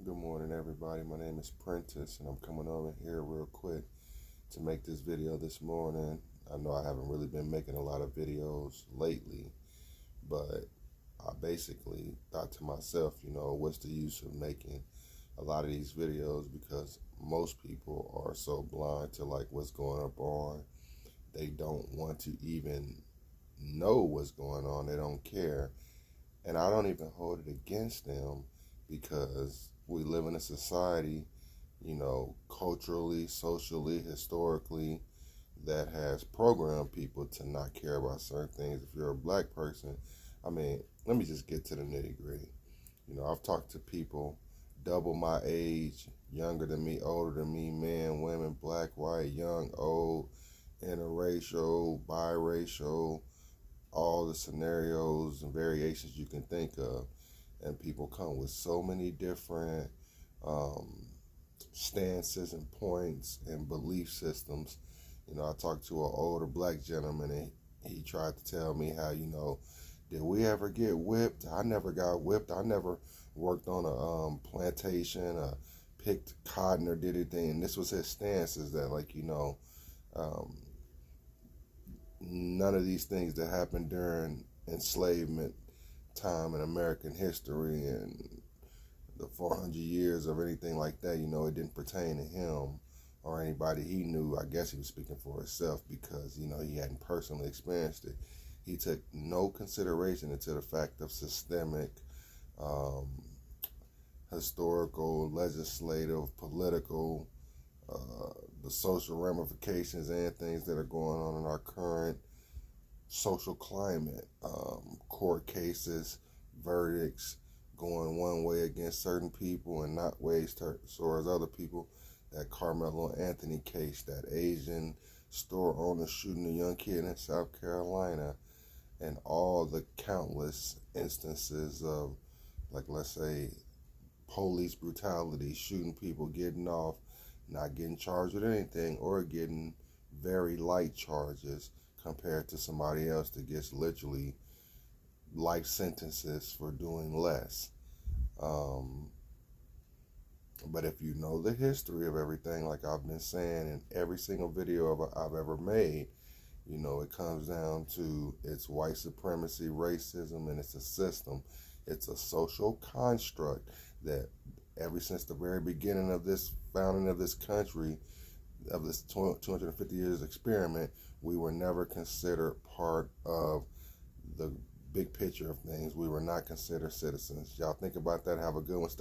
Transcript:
Good morning, everybody. My name is Prentice, and I'm coming over here real quick to make this video this morning. I know I haven't really been making a lot of videos lately, but I basically thought to myself, what's the use of making a lot of these videos, because most people are so blind to like what's going up on. They don't want to even know what's going on. They don't care. And I don't even hold it against them, because we live in a society, culturally, socially, historically, that has programmed people to not care about certain things. If you're a black person, let me just get to the nitty gritty. I've talked to people double my age, younger than me, older than me, men, women, black, white, young, old, interracial, biracial, all the scenarios and variations you can think of. And people come with so many different stances and points and belief systems. I talked to an older black gentleman, and he tried to tell me how, did we ever get whipped? I never got whipped. I never worked on a plantation, picked cotton or did anything. And this was his stance, is that, um, none of these things that happened during enslavement time in American history and the 400 years of anything like that, it didn't pertain to him or anybody he knew. I guess he was speaking for himself, because, he hadn't personally experienced it. He took no consideration into the fact of systemic, historical, legislative, political, the social ramifications and things that are going on in our current social climate, court cases, verdicts going one way against certain people and not ways towards other people. That Carmelo Anthony case, that Asian store owner shooting a young kid in South Carolina, and all the countless instances of, like, let's say, police brutality, shooting people, getting off, not getting charged with anything, or getting very light charges compared to somebody else that gets literally life sentences for doing less. But if you know the history of everything, like I've been saying in every single video I've ever made, it comes down to it's white supremacy, racism, and it's a system. It's a social construct that ever since the very beginning of this founding of this country, of this 250 years experiment, we were never considered part of the big picture of things. We were not considered citizens. Y'all think about that. Have a good one.